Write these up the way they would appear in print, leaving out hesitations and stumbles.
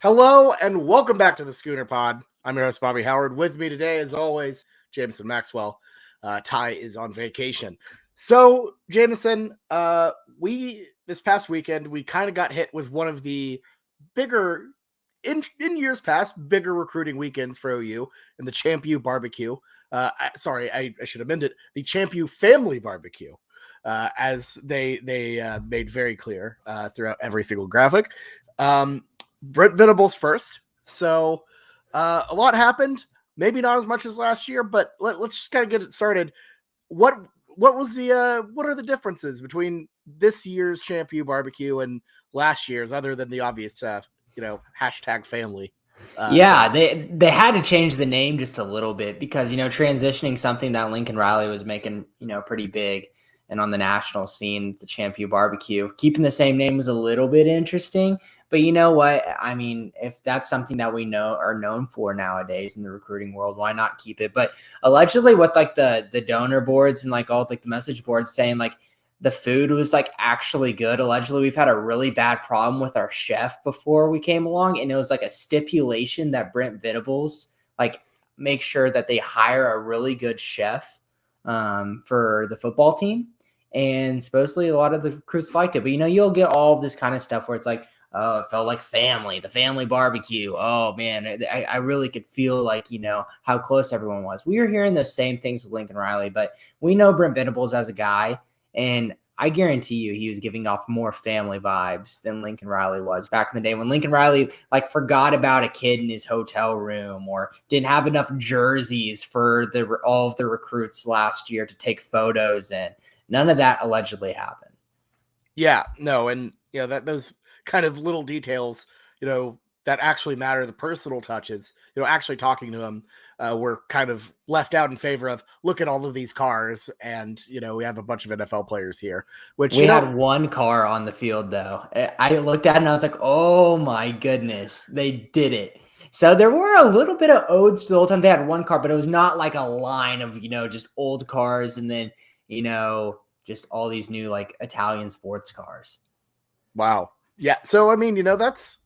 Hello and welcome back to the Schooner Pod. I'm your host, Bobby Howard. With me today, as always, Jameson Maxwell. Ty is on vacation. So, Jameson, we this past weekend we kind of got hit with one of the bigger in years past bigger recruiting weekends for OU in the ChampU BBQ. I should amend it. The ChampU Family Barbecue, as they made very clear throughout every single graphic. Brent Venables first. So a lot happened. Maybe not as much as last year, but let's just kind of get it started. What was the what are the differences between this year's ChampU barbecue and last year's, other than the obvious hashtag family? They had to change the name just a little bit because transitioning something that Lincoln Riley was making pretty big and on the national scene, the ChampU barbecue, keeping the same name was a little bit interesting. But you know what? I mean, if that's something that we are known for nowadays in the recruiting world, why not keep it? But allegedly with like the donor boards and like all like the message boards saying like the food was like actually good. Allegedly, we've had a really bad problem with our chef before we came along. And it was like a stipulation that Brent Venables like make sure that they hire a really good chef for the football team. And supposedly a lot of the recruits liked it. But, you'll get all of this kind of stuff where it's like, oh, it felt like family, the family barbecue. Oh, man, I really could feel like, how close everyone was. We were hearing the same things with Lincoln Riley, but we know Brent Venables as a guy. And I guarantee you he was giving off more family vibes than Lincoln Riley was back in the day when Lincoln Riley like forgot about a kid in his hotel room or didn't have enough jerseys for all of the recruits last year to take photos in. None of that allegedly happened. Yeah, no. And, that those kind of little details, that actually matter, the personal touches, actually talking to him, were kind of left out in favor of look at all of these cars. And, we have a bunch of NFL players here, which we had one car on the field though. I looked at it and I was like, oh my goodness, they did it. So there were a little bit of odes to the whole time they had one car, but it was not like a line of, just old cars and then, just all these new like Italian sports cars. Wow. Yeah. So, I mean, that's,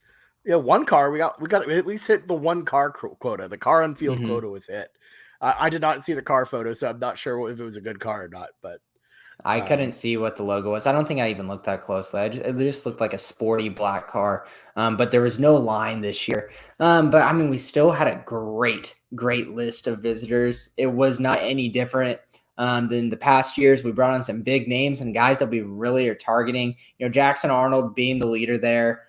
one car, we got at least hit the one car quota. The car on field quota was hit. I did not see the car photo, so I'm not sure if it was a good car or not, but I couldn't see what the logo was. I don't think I even looked that closely. It just looked like a sporty black car, but there was no line this year. But I mean, we still had a great list of visitors. It was not any different than the past years. We brought on some big names and guys that we really are targeting. Jackson Arnold being the leader there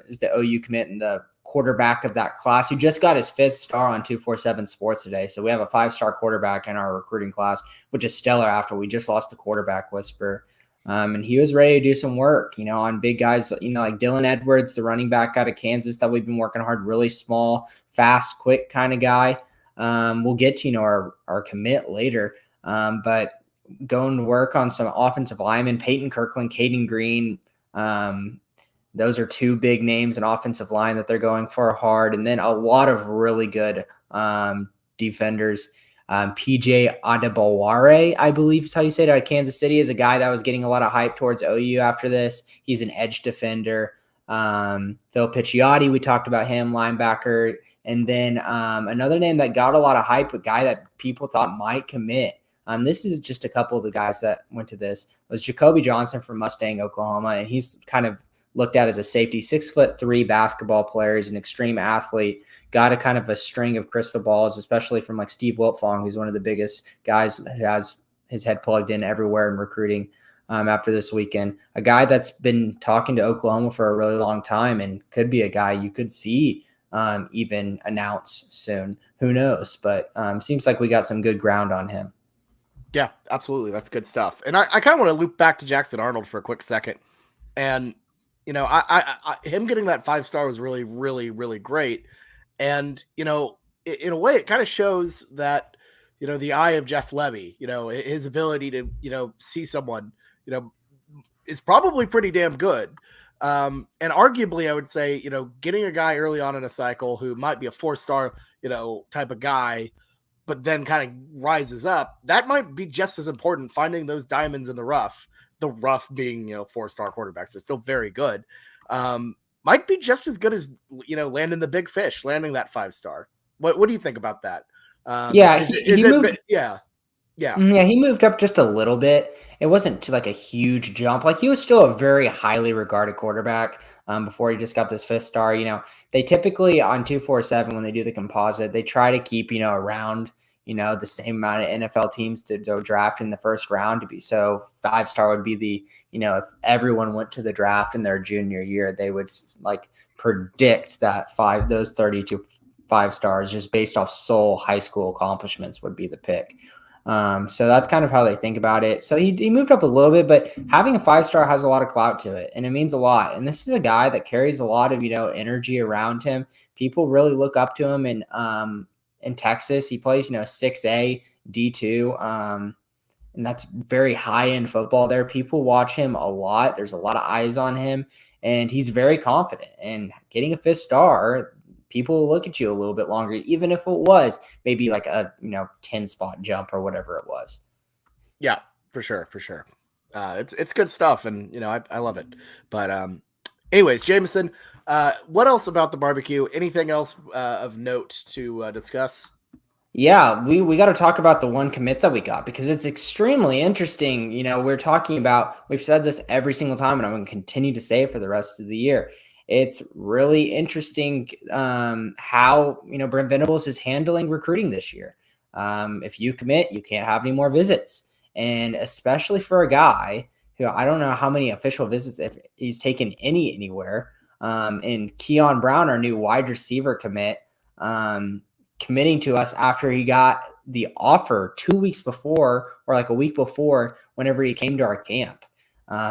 is the OU commit and the quarterback of that class who just got his 5th star on 247 Sports today. So we have a 5-star quarterback in our recruiting class, which is stellar after we just lost the quarterback whisperer. And he was ready to do some work, on big guys, like Dylan Edwards, the running back out of Kansas that we've been working hard, really small, fast, quick kind of guy. We'll get to, our commit later. But going to work on some offensive linemen, Peyton Kirkland, Caden Green, those are 2 big names in offensive line that they're going for hard. And then a lot of really good defenders. PJ Adebaware, I believe is how you say it, out of Kansas City, is a guy that was getting a lot of hype towards OU after this. He's an edge defender. Phil Picciotti, we talked about him, linebacker. And then another name that got a lot of hype, a guy that people thought might commit. This is just a couple of the guys that went to this, was Jacoby Johnson from Mustang, Oklahoma. And he's kind of looked at as a safety, 6'3" basketball player. He's an extreme athlete, got a kind of a string of crystal balls, especially from like Steve Wiltfong, who's one of the biggest guys who has his head plugged in everywhere in recruiting after this weekend. A guy that's been talking to Oklahoma for a really long time and could be a guy you could see even announce soon. Who knows? But seems like we got some good ground on him. Yeah, absolutely. That's good stuff. And I kind of want to loop back to Jackson Arnold for a quick second. And him getting that 5-star was really, really, really great. And, in a way, it kind of shows that, the eye of Jeff Levy, his ability to, see someone, is probably pretty damn good. And arguably, I would say, getting a guy early on in a cycle who might be a 4-star, type of guy, but then kind of rises up, that might be just as important, finding those diamonds in the rough being, 4-star quarterbacks. They're still very good. might be just as good as, landing the big fish, landing that 5-star. What do you think about that? Yeah, Is he it? moved. Yeah. Yeah. Yeah, he moved up just a little bit. It wasn't to like a huge jump. Like he was still a very highly regarded quarterback before he just got this 5th star. They typically on 247 when they do the composite, they try to keep around the same amount of NFL teams to go draft in the first round to be. So 5-star would be the if everyone went to the draft in their junior year, they would like predict that those 32 5-stars just based off sole high school accomplishments would be the pick. So that's kind of how they think about it. So he moved up a little bit, but having a 5-star has a lot of clout to it, and it means a lot. And this is a guy that carries a lot of energy around him. People really look up to him. In Texas, he plays 6A D2, and that's very high end football. There, people watch him a lot. There's a lot of eyes on him, and he's very confident. And getting a 5th star, people will look at you a little bit longer, even if it was maybe like a 10-spot jump or whatever it was. Yeah, for sure. It's good stuff, and I love it. But anyways, Jameson, what else about the barbecue? Anything else of note to discuss? Yeah, we got to talk about the one commit that we got because it's extremely interesting. We've said this every single time, and I'm going to continue to say it for the rest of the year. It's really interesting how Brent Venables is handling recruiting this year. If you commit, you can't have any more visits, and especially for a guy who I don't know how many official visits if he's taken anywhere. And Keon Brown, our new wide receiver commit, committing to us after he got the offer 2 weeks before or like a week before, whenever he came to our camp.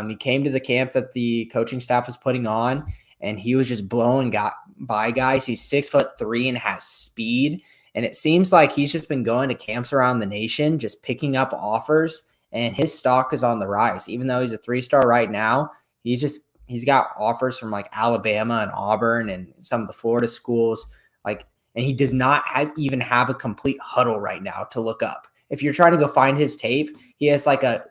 He came to the camp that the coaching staff was putting on, and he was just blowing by guys. He's 6'3" and has speed. And it seems like he's just been going to camps around the nation, just picking up offers, and his stock is on the rise. Even though he's a 3-star right now, he's got offers from like Alabama and Auburn and some of the Florida schools. And he does not even have a complete huddle right now to look up. If you're trying to go find his tape, he has like a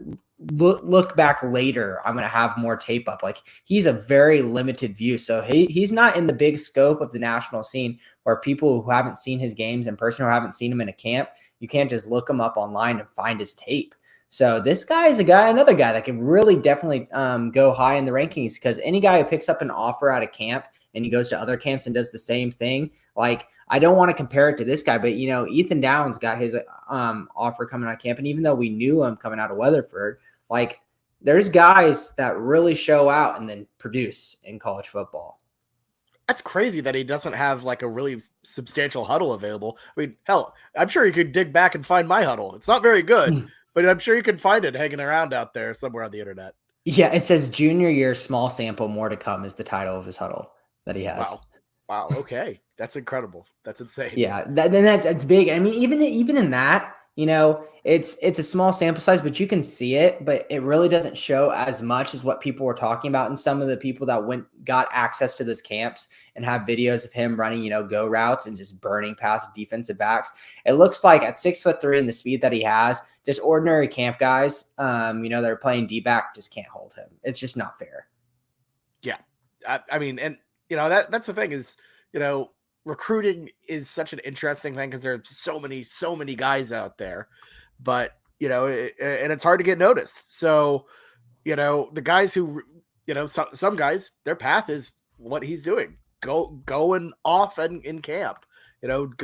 look back later. I'm going to have more tape up. Like he's a very limited view. So he's not in the big scope of the national scene where people who haven't seen his games in person or haven't seen him in a camp, you can't just look him up online and find his tape. So this guy is another guy that can really definitely go high in the rankings, because any guy who picks up an offer out of camp and he goes to other camps and does the same thing, like I don't want to compare it to this guy, but Ethan Downs got his offer coming out of camp, and even though we knew him coming out of Weatherford, like there's guys that really show out and then produce in college football. That's crazy that he doesn't have like a really substantial huddle available. I mean, hell, I'm sure you could dig back and find my huddle. It's not very good, but I'm sure you could find it hanging around out there somewhere on the internet. Yeah, it says junior year, small sample, more to come is the title of his huddle that he has. Wow. Okay. That's incredible. That's insane. Yeah. That's big. I mean, even in that, it's a small sample size, but you can see it, but it really doesn't show as much as what people were talking about. And some of the people that got access to those camps and have videos of him running, go routes and just burning past defensive backs. It looks like at 6'3" and the speed that he has, just ordinary camp guys, that are playing D-back just can't hold him. It's just not fair. Yeah. I mean, and that's the thing is, recruiting is such an interesting thing because there are so many guys out there, but and it's hard to get noticed. So, the guys who, some guys, their path is what he's doing, going off and in camp,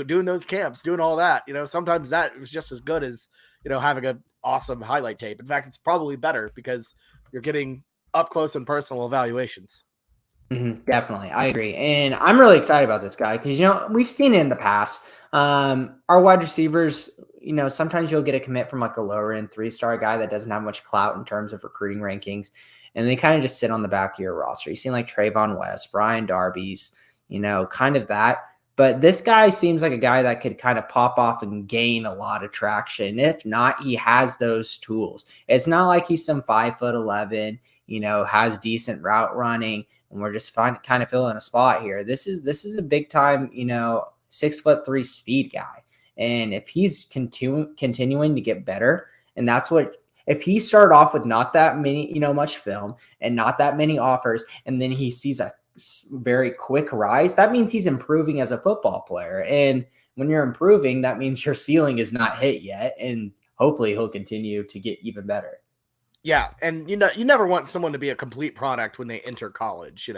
doing those camps, doing all that, sometimes that is just as good as, having an awesome highlight tape. In fact, it's probably better because you're getting up close and personal evaluations. Definitely. I agree. And I'm really excited about this guy because, we've seen it in the past. Our wide receivers, sometimes you'll get a commit from like a lower end 3-star guy that doesn't have much clout in terms of recruiting rankings. And they kind of just sit on the back of your roster. You've seen like Trayvon West, Brian Darby's, kind of that. But this guy seems like a guy that could kind of pop off and gain a lot of traction. If not, he has those tools. It's not like he's some 5'11", has decent route running, and we're just kind of filling a spot here. This is a big time, 6'3" speed guy. And if he's continuing to get better, and that's what, if he started off with not that many, much film and not that many offers, and then he sees a very quick rise, that means he's improving as a football player. And when you're improving, that means your ceiling is not hit yet. And hopefully he'll continue to get even better. Yeah, and you never want someone to be a complete product when they enter college.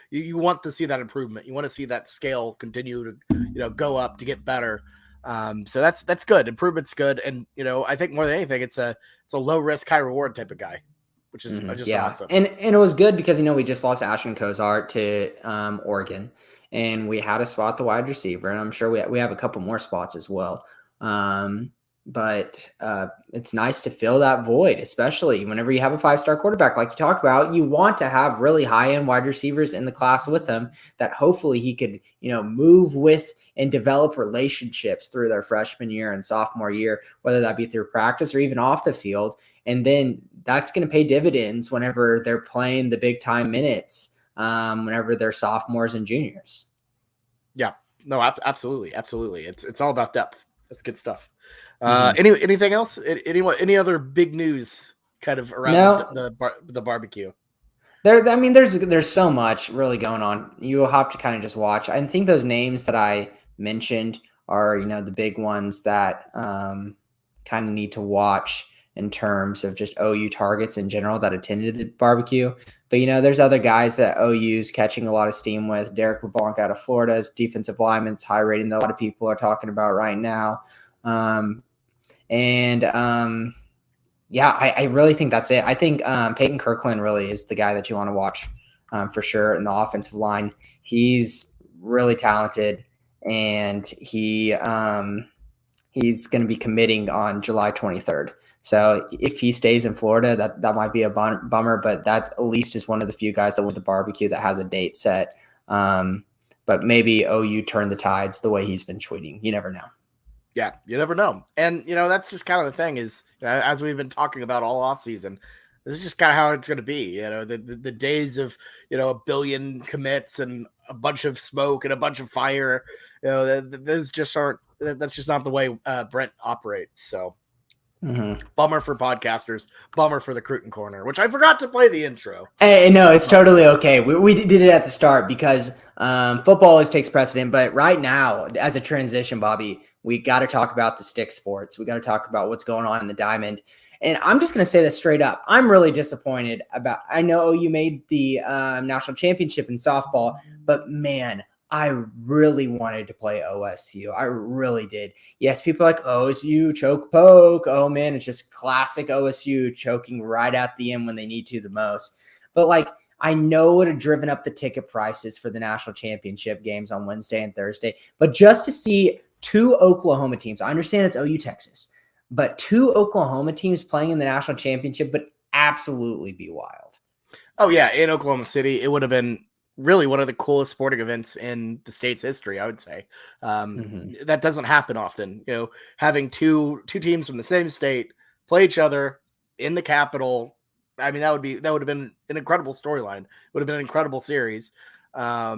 You want to see that improvement. You want to see that scale continue to go up to get better. So that's good. Improvement's good, and I think more than anything, it's a low risk, high reward type of guy, which is just awesome. And it was good because we just lost Ashton Kozart to Oregon, and we had a spot the wide receiver, and I'm sure we have a couple more spots as well. But it's nice to fill that void, especially whenever you have a 5-star quarterback like you talked about. You want to have really high-end wide receivers in the class with him that hopefully he could, move with and develop relationships through their freshman year and sophomore year, whether that be through practice or even off the field. And then that's going to pay dividends whenever they're playing the big-time minutes, whenever they're sophomores and juniors. Yeah, no, absolutely. It's all about depth. That's good stuff. Anything else? Any other big news kind of around the barbecue? There's so much really going on. You will have to kind of just watch. I think those names that I mentioned are, the big ones that kind of need to watch in terms of just OU targets in general that attended the barbecue. But, there's other guys that OU's catching a lot of steam with. Derek LeBlanc out of Florida's defensive lineman's high rating that a lot of people are talking about right now. I really think that's it. I think Peyton Kirkland really is the guy that you want to watch for sure in the offensive line. He's really talented, and he's going to be committing on July 23rd. So if he stays in Florida, that might be a bummer, but that at least is one of the few guys that went to barbecue that has a date set. But maybe OU turned the tides the way he's been tweeting. You never know. Yeah, you never know. And, that's just kind of the thing is, as we've been talking about all off season, this is just kind of how it's going to be. The days of, a billion commits and a bunch of smoke and a bunch of fire, those just aren't, that's just not the way Brent operates. So bummer for podcasters, bummer for the Cruton Corner, which I forgot to play the intro. Hey, no, it's totally okay. We did it at the start because football always takes precedent. But right now, as a transition, Bobby, we got to talk about the stick sports. We got to talk about what's going on in the diamond. And I'm just going to say this straight up. I'm really disappointed about, I know you made the national championship in softball, but man, I really wanted to play OSU. I really did. Yes, people are like, OSU choke poke. Oh man, it's just classic OSU choking right at the end when they need to the most. But I know it would have driven up the ticket prices for the national championship games on Wednesday and Thursday. But just to see 2 Oklahoma teams, I understand it's OU Texas, but 2 Oklahoma teams playing in the national championship would absolutely be wild. Oh yeah, in Oklahoma City, it would have been really one of the coolest sporting events in the state's history, I would say. That doesn't happen often. Having two teams from the same state play each other in the capital. I mean, that would have been an incredible storyline. Would have been an incredible series. I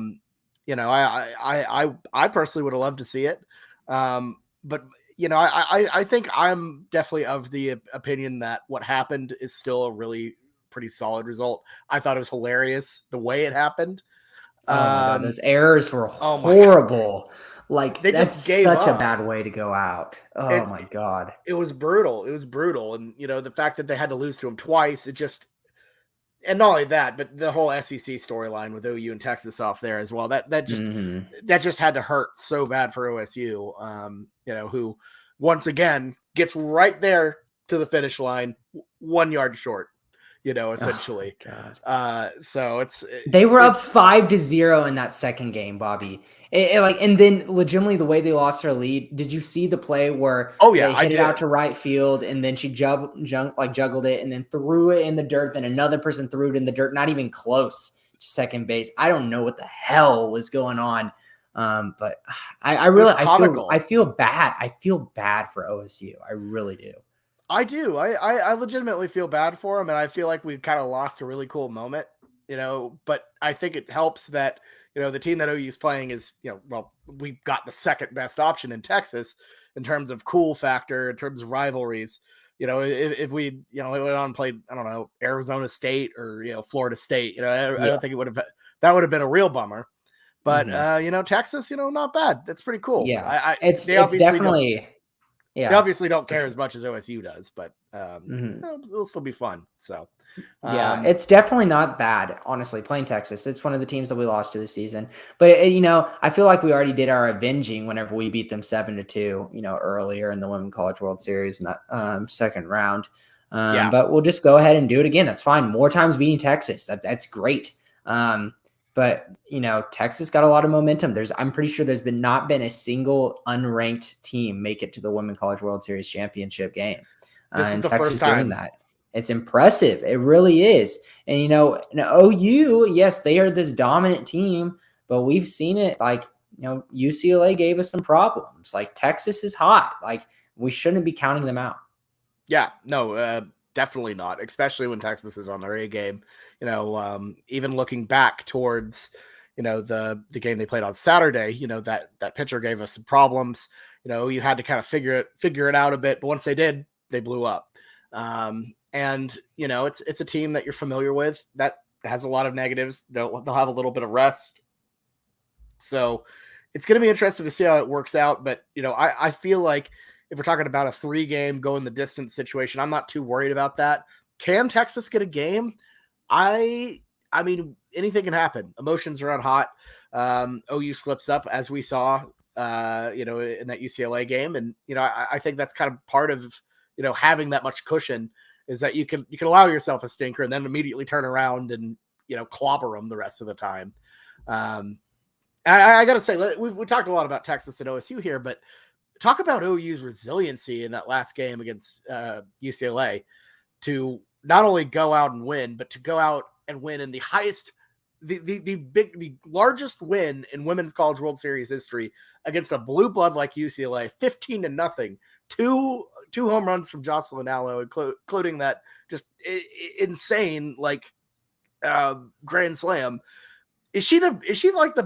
personally would have loved to see it. But I think I'm definitely of the opinion that what happened is still a really pretty solid result. I thought it was hilarious the way it happened. Oh my God, those errors were horrible. They that's just gave such a bad way to go out. Oh my God. It was brutal. And the fact that they had to lose to him twice, and not only that, but the whole SEC storyline with OU and Texas off there as well. That just had to hurt so bad for OSU. Who once again gets right there to the finish line, 1 yard short. Essentially. Oh, God. So they were up 5-0 in that second game, Bobby. And then legitimately the way they lost their lead. Did you see the play where they hit it out to right field and then she juggled it and then threw it in the dirt? Then another person threw it in the dirt, not even close to second base. I don't know what the hell was going on. But I feel bad. I feel bad for OSU. I really do. I do. I legitimately feel bad for him, and I feel like we've kind of lost a really cool moment, but I think it helps that, the team that OU is playing is, we've got the second best option in Texas in terms of cool factor, in terms of rivalries. if we, went on and played, I don't know, Arizona State or, Florida State, I don't think that would have been a real bummer. But, Texas, not bad. That's pretty cool. Yeah. It's definitely, they obviously don't care as much as OSU does, but it'll still be fun. So, yeah, it's definitely not bad, honestly, playing Texas. It's one of the teams that we lost to this season. But, I feel like we already did our avenging whenever we beat them 7-2, earlier in the Women's College World Series in that second round. But we'll just go ahead and do it again. That's fine. More times beating Texas. That's great. But, Texas got a lot of momentum. I'm pretty sure there's not been a single unranked team make it to the Women's College World Series championship game. And Texas doing that. It's impressive. It really is. And, OU, yes, they are this dominant team, but we've seen it. Like, UCLA gave us some problems. Like, Texas is hot. Like, we shouldn't be counting them out. Yeah, no, definitely not, especially when Texas is on their A game. Even looking back towards, the game they played on Saturday, that pitcher gave us some problems. You had to kind of figure it out a bit, but once they did, they blew up. And it's a team that you're familiar with that has a lot of negatives. They'll have a little bit of rest. So it's going to be interesting to see how it works out. But, I feel like if we're talking about a 3-game go in the distance situation, I'm not too worried about that. Can Texas get a game? I mean, anything can happen. Emotions run hot. OU slips up, as we saw, in that UCLA game. And, I think that's kind of part of, having that much cushion is that you can allow yourself a stinker and then immediately turn around and, clobber them the rest of the time. I got to say, we talked a lot about Texas and OSU here, but talk about OU's resiliency in that last game against UCLA to not only go out and win, but to go out and win in the largest win in Women's College World Series history against a blue blood like UCLA, 15-0, two home runs from Jocelyn Allo, including that just insane grand slam. Is she the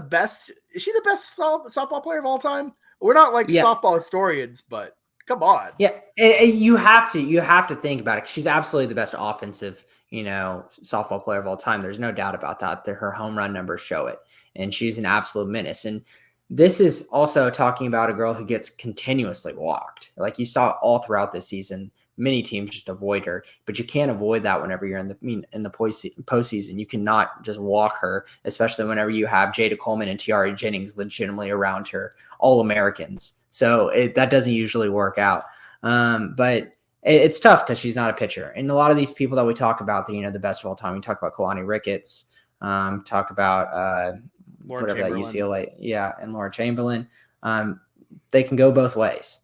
best softball player of all time? We're not softball historians, but come on. Yeah, you have to think about it. She's absolutely the best offensive, softball player of all time. There's no doubt about that. Her home run numbers show it, and she's an absolute menace. And this is also talking about a girl who gets continuously walked. Like you saw all throughout this season, many teams just avoid her, but you can't avoid that whenever you're in the postseason. You cannot just walk her, especially whenever you have Jada Coleman and Tiara Jennings legitimately around her, all Americans. So that doesn't usually work out. But it's tough because she's not a pitcher. And a lot of these people that we talk about, the best of all time, we talk about Kalani Ricketts, talk about whatever that UCLA, and Laura Chamberlain. They can go both ways.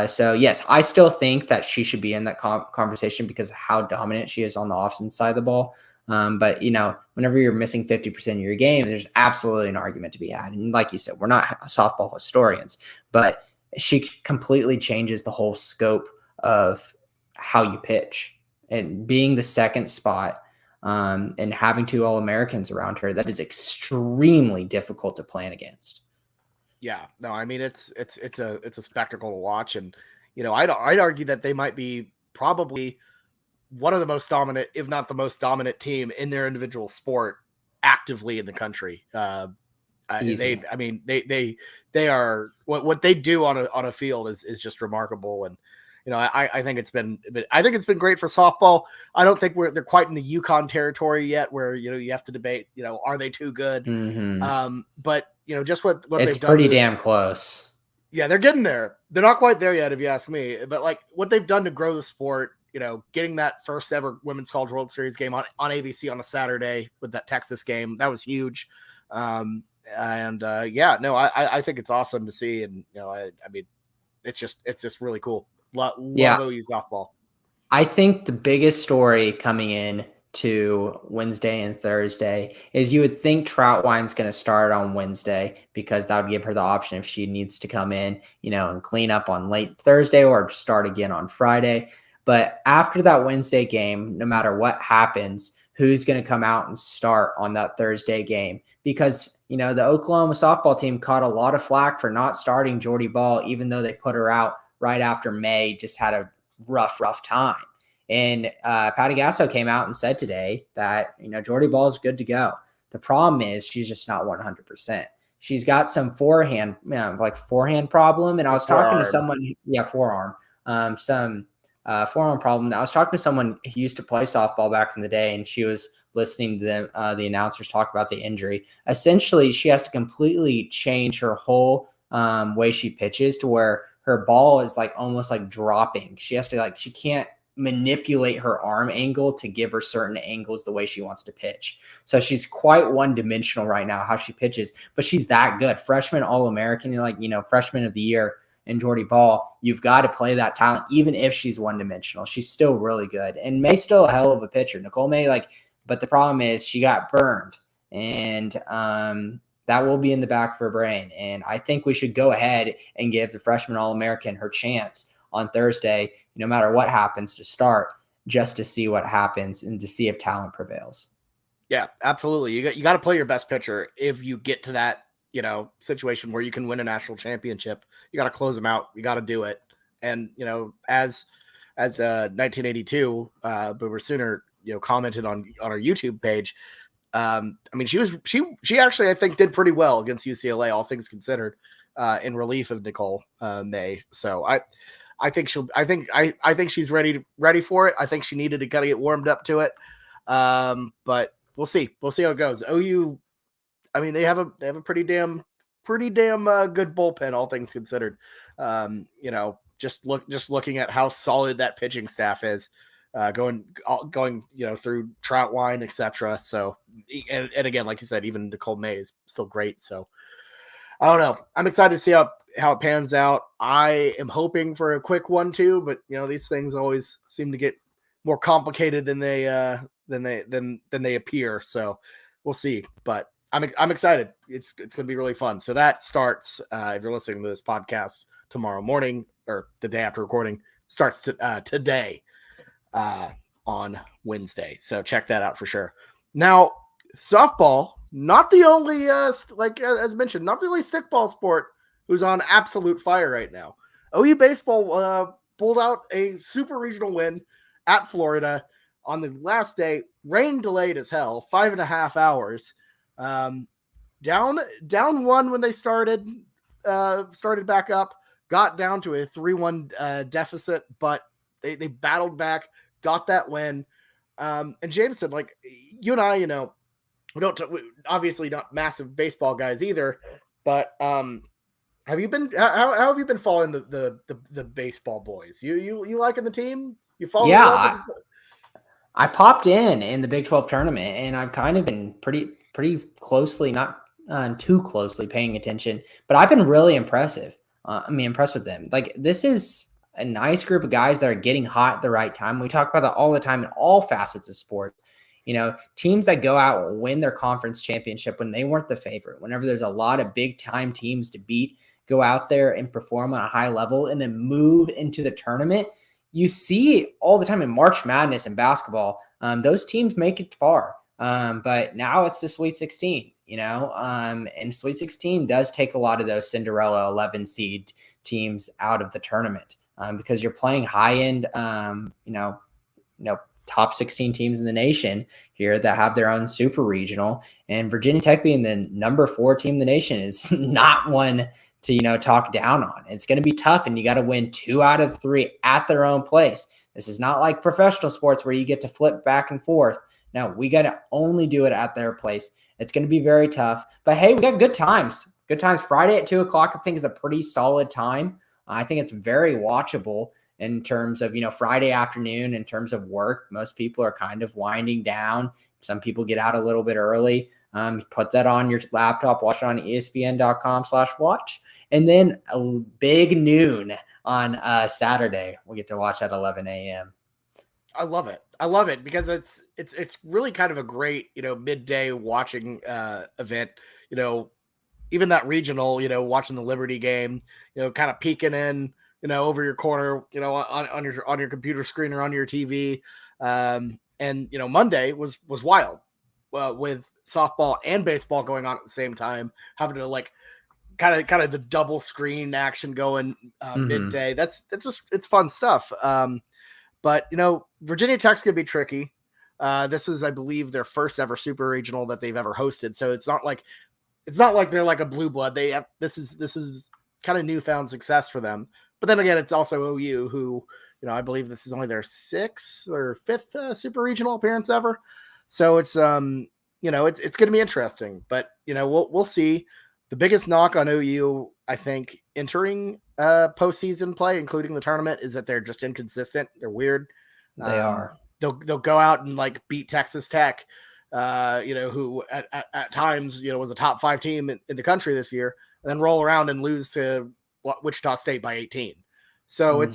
So yes, I still think that she should be in that conversation because of how dominant she is on the offensive side of the ball. But whenever you're missing 50% of your game, there's absolutely an argument to be had. And like you said, we're not softball historians, but she completely changes the whole scope of how you pitch, and being the second spot and having 2 All-Americans around her, that is extremely difficult to plan against. Yeah, no, I mean, it's a spectacle to watch. And, I'd argue that they might be probably one of the most dominant, if not the most dominant team in their individual sport actively in the country. They are what they do on a field is just remarkable. And, I think it's been great for softball. I don't think they're quite in the UConn territory yet where, you have to debate, are they too good? Mm-hmm. But, just what it's they've done. Pretty damn close. Yeah, they're getting there. They're not quite there yet, if you ask me. But what they've done to grow the sport, getting that first ever Women's College World Series game on ABC on a Saturday with that Texas game, that was huge. I think it's awesome to see. And, I mean, it's just really cool. Love OU softball. I think the biggest story coming in to Wednesday and Thursday is you would think Troutwine's going to start on Wednesday because that would give her the option if she needs to come in, and clean up on late Thursday or start again on Friday. But after that Wednesday game, no matter what happens, who's going to come out and start on that Thursday game? Because, the Oklahoma softball team caught a lot of flack for not starting Jordy Ball, even though they put her out right after May just had a rough time. And Patty Gasso came out and said today that, Jordy Ball is good to go. The problem is she's just not 100%. She's got some forehand problem. And I was talking to someone, forearm, forearm problem. I was talking to someone who used to play softball back in the day, and she was listening to the announcers talk about the injury. Essentially, she has to completely change her whole way she pitches to where her ball is almost dropping. She has to she can't manipulate her arm angle to give her certain angles the way she wants to pitch. So she's quite one-dimensional right now how she pitches, but she's that good. Freshman All-American, freshman of the year in Jordy Ball, you've got to play that talent even if she's one-dimensional. She's still really good. And May's still a hell of a pitcher. Nicole May, but the problem is she got burned. And that will be in the back of her brain. And I think we should go ahead and give the freshman All-American her chance on Thursday, no matter what happens, to start, just to see what happens and to see if talent prevails. Yeah, absolutely. You got to play your best pitcher if you get to that, situation where you can win a national championship. You got to close them out. You got to do it. And, as 1982, Boomer Sooner, commented on our YouTube page. She actually, I think, did pretty well against UCLA, all things considered, in relief of Nicole May. So I think she's ready for it. I think she needed to kind of get warmed up to it. But we'll see how it goes. OU, they have a pretty damn good bullpen, all things considered. Just looking at how solid that pitching staff is, going through Troutwine, etc. So, and again, like you said, even Nicole May is still great. So I don't know. I'm excited to see how it pans out. I am hoping for a quick 1-2, but these things always seem to get more complicated than they appear. So we'll see. But I'm excited. It's going to be really fun. So that starts if you're listening to this podcast tomorrow morning or the day after recording, starts today on Wednesday. So check that out for sure. Now, softball, not the only as mentioned, not the only stickball sport who's on absolute fire right now. OU baseball pulled out a super regional win at Florida on the last day. Rain delayed as hell, 5.5 hours. Down one when they started back up, got down to a 3-1 deficit, but they battled back, got that win. And Jameson, you and I, we obviously not massive baseball guys either, but have you been how have you been following the baseball boys? You liking the team? You follow? Yeah, I popped in the Big 12 tournament, and I've kind of been pretty closely, not too closely paying attention, but I've been really impressed with them. This is a nice group of guys that are getting hot at the right time. We talk about that all the time in all facets of sports. Teams that go out and win their conference championship when they weren't the favorite, whenever there's a lot of big time teams to beat, go out there and perform on a high level and then move into the tournament. You see all the time in March Madness and basketball, those teams make it far. But now it's the Sweet 16, and Sweet 16 does take a lot of those Cinderella 11 seed teams out of the tournament because you're playing high end, top 16 teams in the nation here that have their own super regional, and Virginia Tech being the number 4 team in the nation is not one to, talk down on. It's going to be tough, and you got to win 2 out of 3 at their own place. This is not like professional sports where you get to flip back and forth. No, we got to only do it at their place. It's going to be very tough, but hey, we got good times. Friday at 2:00, I think, is a pretty solid time. I think it's very watchable in terms of, Friday afternoon, in terms of work. Most people are kind of winding down. Some people get out a little bit early. Put that on your laptop, watch it on ESPN.com/watch. And then a big noon on Saturday, we'll get to watch at 11 a.m. I love it because it's really kind of a great, midday watching event, even that regional, watching the Liberty game, kind of peeking in, over your corner, on your computer screen or on your TV. And Monday was wild with softball and baseball going on at the same time, having to kind of the double screen action going midday. It's fun stuff. But Virginia Tech's gonna be tricky. This is, I believe, their first ever super regional that they've ever hosted. So it's not like they're like a blue blood. This is kind of newfound success for them. But then again, it's also OU, who I believe this is only their 6th or 5th super regional appearance ever. So it's it's going to be interesting. But we'll see. The biggest knock on OU, I think, entering postseason play, including the tournament, is that they're just inconsistent. They're weird. They are. They'll go out and like beat Texas Tech, who at times was a top 5 team in the country this year, and then roll around and lose to Wichita State by 18. So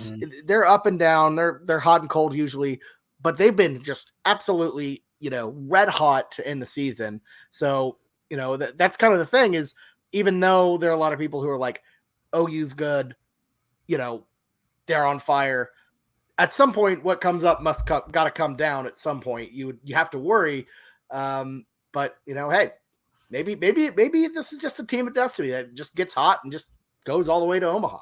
they're up and down. They're hot and cold usually, but they've been just absolutely red hot to end the season. So that's kind of the thing is, even though there are a lot of people who are like, OU's good, they're on fire. At some point, what comes up got to come down. At some point, you have to worry. But hey, maybe this is just a team of destiny that just gets hot and just goes all the way to Omaha.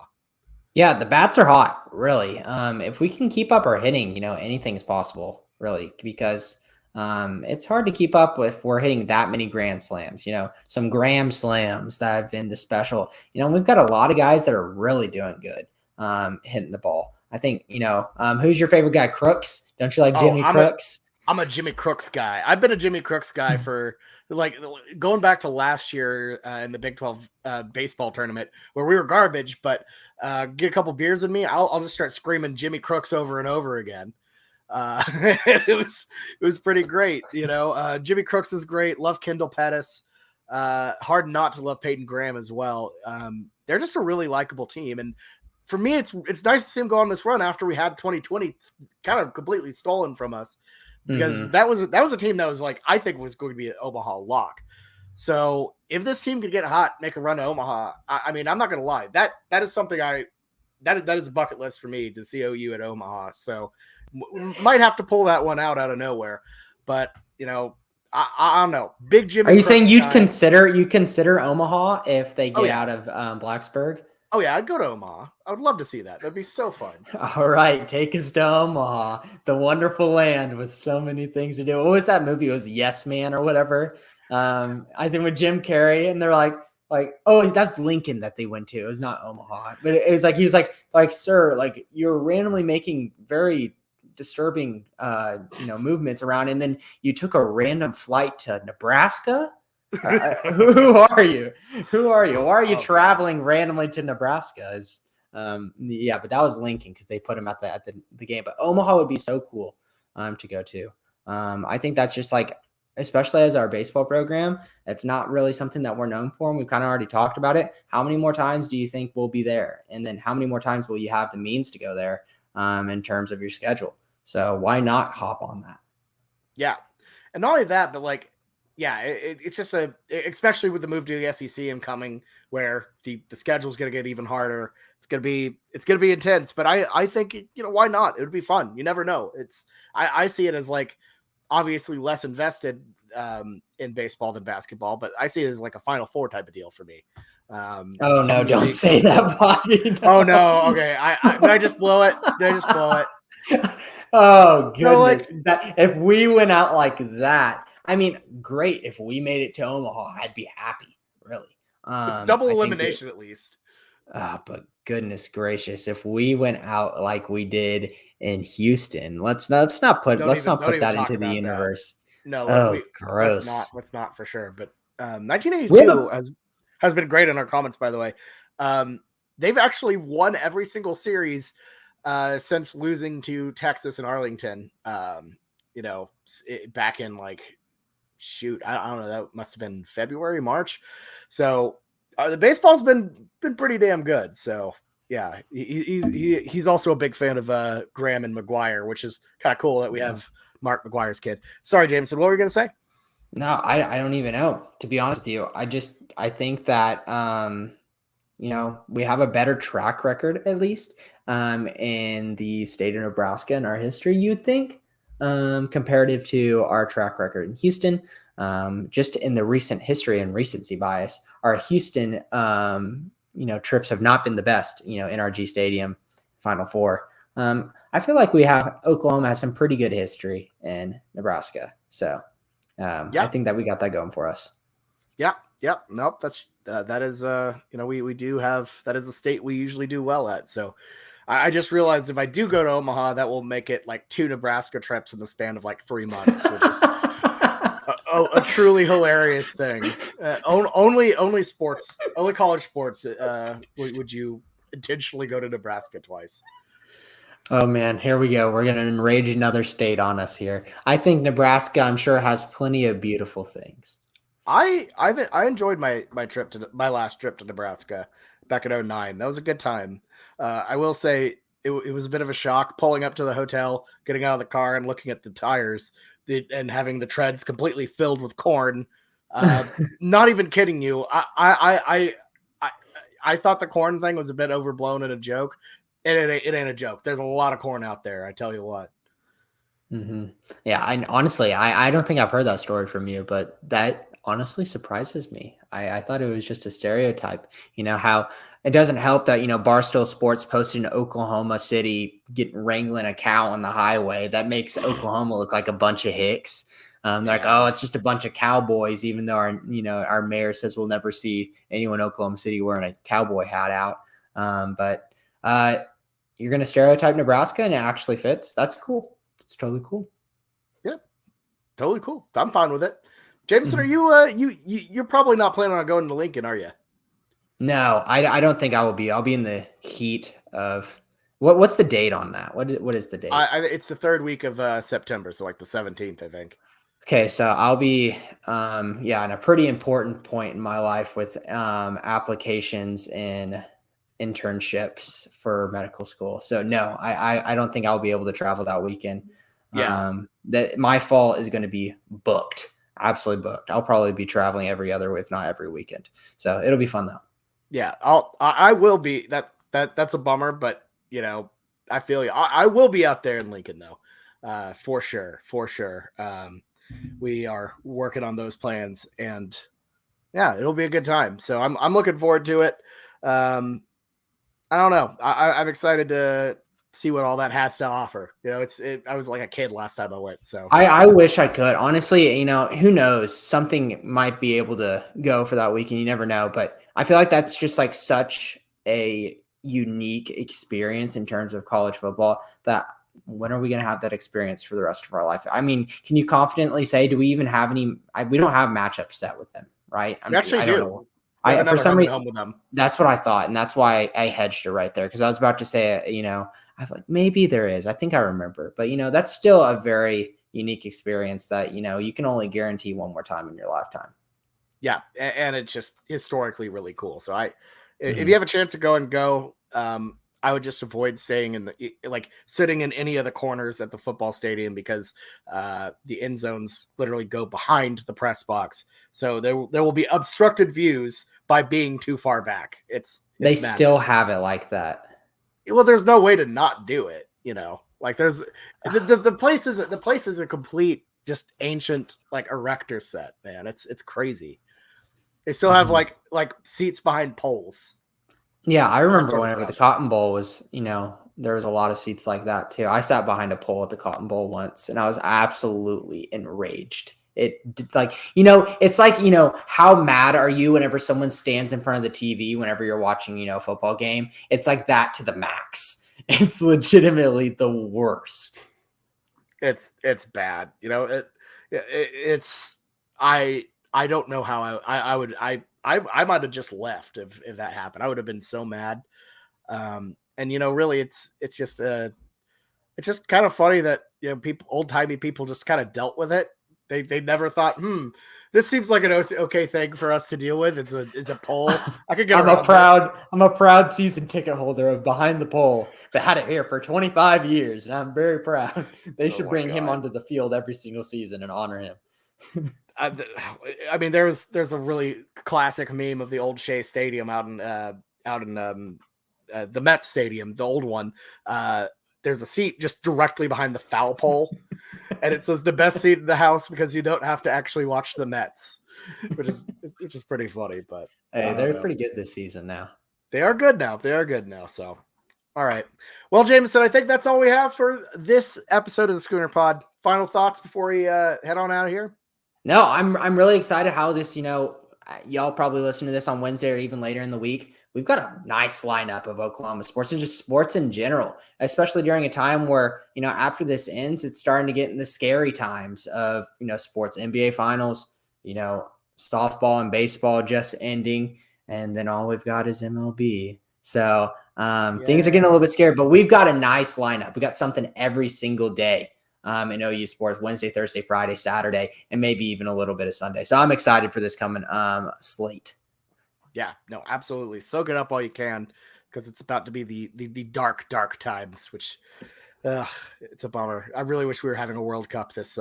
Yeah, the bats are hot, really. If we can keep up our hitting, anything's possible, really, because it's hard to keep up with. We're hitting that many grand slams, some gram slams that have been the special. We've got a lot of guys that are really doing good hitting the ball. I think, who's your favorite guy? Crooks? Don't you like Jimmy Crooks? I'm a Jimmy Crooks guy. I've been a Jimmy Crooks guy for like going back to last year in the Big 12 baseball tournament where we were garbage, but get a couple beers in me, I'll just start screaming Jimmy Crooks over and over again. It was pretty great. Jimmy Crooks is great. Love Kendall Pettis. Hard not to love Peyton Graham as well. They're just a really likable team. And for me, it's nice to see him go on this run after we had 2020 kind of completely stolen from us, because that was a team that was like, I think was going to be an Omaha lock. So if this team could get hot, make a run to Omaha, I mean, I'm not going to lie. That is something that is a bucket list for me to see OU at Omaha. So might have to pull that one out of nowhere, but I don't know. Big Jimmy. Are you saying you'd consider Omaha if they get out of Blacksburg? Oh yeah, I'd go to Omaha. I would love to see that. That'd be so fun. All right, take us to Omaha, the wonderful land with so many things to do. What was that movie? It was Yes Man or whatever. I think with Jim Carrey, and they're like, oh, that's Lincoln that they went to. It was not Omaha, but it was like he was like, sir, like you're randomly making very disturbing, movements around, and then you took a random flight to Nebraska. Who are you? Why are you traveling randomly to Nebraska? But that was Lincoln because they put him at the game. But Omaha would be so cool to go to. I think that's just like, especially as our baseball program, it's not really something that we're known for, and we've kind of already talked about it. How many more times do you think we'll be there? And then how many more times will you have the means to go there in terms of your schedule? So why not hop on that? Yeah. And not only that, but like, yeah, it's just especially with the move to the SEC incoming, where the schedule is going to get even harder. It's going to be intense, but I think, why not? It would be fun. You never know. I see it as like, obviously less invested in baseball than basketball, but I see it as like a Final Four type of deal for me. Oh no, don't say that, Bobby. No. Oh no. Okay. Did I just blow it? Oh goodness. If we went out like that, I mean, great. If we made it to Omaha, I'd be happy. Really. It's double elimination at least. But goodness gracious, if we went out like we did in Houston, let's not put that into the universe. That. No, gross. Let's not for sure. But 1982 has been great in our comments, by the way. They've actually won every single series since losing to Texas and Arlington. Back in like, shoot, I don't know, that must have been February, March. So the baseball's been pretty damn good. So yeah, he's also a big fan of Graham and McGuire, which is kind of cool that we have Mark McGuire's kid. Sorry, Jameson, what were you gonna say? No, I don't even know, to be honest with you. I think that we have a better track record, at least in the state of Nebraska in our history, you'd think. comparative to our track record in Houston. Just in the recent history and recency bias, our Houston, trips have not been the best, NRG Stadium, Final Four. I feel like Oklahoma has some pretty good history in Nebraska. So I think that we got that going for us. Yeah. Yep. Nope. That is, we do have, that is a state we usually do well at. So I just realized if I do go to Omaha, that will make it like 2 Nebraska trips in the span of like 3 months, which is a truly hilarious thing. Only college sports would you intentionally go to Nebraska twice. Oh man, here we go. We're going to enrage another state on us here. I think Nebraska, I'm sure, has plenty of beautiful things. I enjoyed my last trip to Nebraska back in 2009. That was a good time. I will say it was a bit of a shock pulling up to the hotel, getting out of the car and looking at the tires and having the treads completely filled with corn. Not even kidding you. I thought the corn thing was a bit overblown and a joke. It ain't a joke. There's a lot of corn out there. I tell you what. Mm-hmm. Yeah, I don't think I've heard that story from you, but that honestly surprises me. I thought it was just a stereotype. How it doesn't help that, Barstool Sports posted in Oklahoma City wrangling a cow on the highway. That makes Oklahoma look like a bunch of hicks. Like, oh, it's just a bunch of cowboys, even though our mayor says we'll never see anyone in Oklahoma City wearing a cowboy hat out. But you're going to stereotype Nebraska and it actually fits. That's cool. It's totally cool. Yeah, totally cool. I'm fine with it. Jameson, are you're probably not planning on going to Lincoln, are you? No, I don't think I will be. I'll be in the heat of what's the date on that? What is the date? It's the 3rd week of September, so like the 17th, I think. Okay, so I'll be in a pretty important point in my life with applications and internships for medical school. So no, I don't think I'll be able to travel that weekend. Yeah. That my fall is going to be booked. Absolutely booked. I'll probably be traveling every other, if not every weekend. So it'll be fun though. Yeah, I will be. That's a bummer, but I feel you. I will be out there in Lincoln though, for sure. We are working on those plans, and yeah, it'll be a good time. So I'm looking forward to it. I don't know. I'm excited to see what all that has to offer. I was like a kid last time I went. So I wish I could. Honestly, who knows? Something might be able to go for that weekend. You never know. But I feel like that's just like such a unique experience in terms of college football that when are we going to have that experience for the rest of our life? I mean, can you confidently say, do we even have any? We don't have matchups set with them, right? We actually do. For some reason, that's what I thought. And that's why I hedged it right there. Cause I was about to say, I was like, maybe there is, I think I remember, but that's still a very unique experience that, you can only guarantee one more time in your lifetime. Yeah. And it's just historically really cool. So if you have a chance to go, I would just avoid staying sitting in any of the corners at the football stadium because the end zones literally go behind the press box. So there will be obstructed views by being too far back. They still have it like that. Well, there's no way to not do it. Like there's the place is a complete just ancient like erector set, man. It's crazy. They still have like seats behind poles. Yeah, I remember whenever the Cotton Bowl was, there was a lot of seats like that too. I sat behind a pole at the Cotton Bowl once and I was absolutely enraged. It's like, how mad are you whenever someone stands in front of the TV whenever you're watching, a football game? It's like that to the max. It's legitimately the worst. It's bad. I don't know how I might have just left if that happened. I would have been so mad. And really it's just kind of funny that old-timey people just kind of dealt with it. They never thought, this seems like an okay thing for us to deal with. It's a poll. I could get I'm a proud season ticket holder of Behind the Pole that had it here for 25 years, and I'm very proud. They should bring him onto the field every single season and honor him. I mean, there's a really classic meme of the old Shea Stadium out in the Mets Stadium, the old one, there's a seat just directly behind the foul pole, and it says the best seat in the house because you don't have to actually watch the Mets, which is pretty funny. But Hey, they're pretty good this season now. They are good now. So, all right. Well, Jameson, I think that's all we have for this episode of the Schooner Pod. Final thoughts before we head on out of here? No, I'm really excited how this, y'all probably listen to this on Wednesday or even later in the week. We've got a nice lineup of Oklahoma sports and just sports in general, especially during a time where, after this ends, it's starting to get in the scary times of, sports, NBA finals, softball and baseball just ending. And then all we've got is MLB. So things are getting a little bit scary, but we've got a nice lineup. We got something every single day in OU sports, Wednesday, Thursday, Friday, Saturday, and maybe even a little bit of Sunday. So I'm excited for this coming slate. Yeah, no, absolutely. Soak it up while you can, because it's about to be the dark, dark times, which it's a bummer. I really wish we were having a World Cup this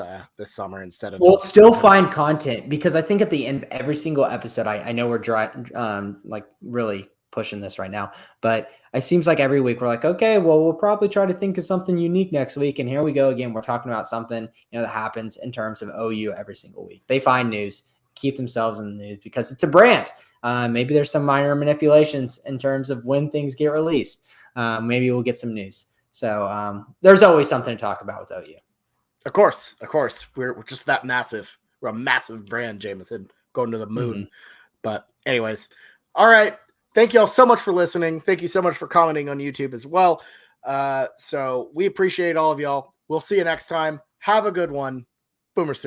summer instead of. We'll still find content, because I think at the end of every single episode, I know we're really pushing this right now, but it seems like every week we're like, okay, well, we'll probably try to think of something unique next week. And here we go again. We're talking about something, that happens in terms of OU every single week. They find news, keep themselves in the news because it's a brand. Maybe there's some minor manipulations in terms of when things get released. Maybe we'll get some news. So there's always something to talk about with OU. Of course. We're just that massive. We're a massive brand, Jameson, going to the moon. Mm-hmm. But anyways, all right. Thank you all so much for listening. Thank you so much for commenting on YouTube as well. So we appreciate all of y'all. We'll see you next time. Have a good one. Boomer soon.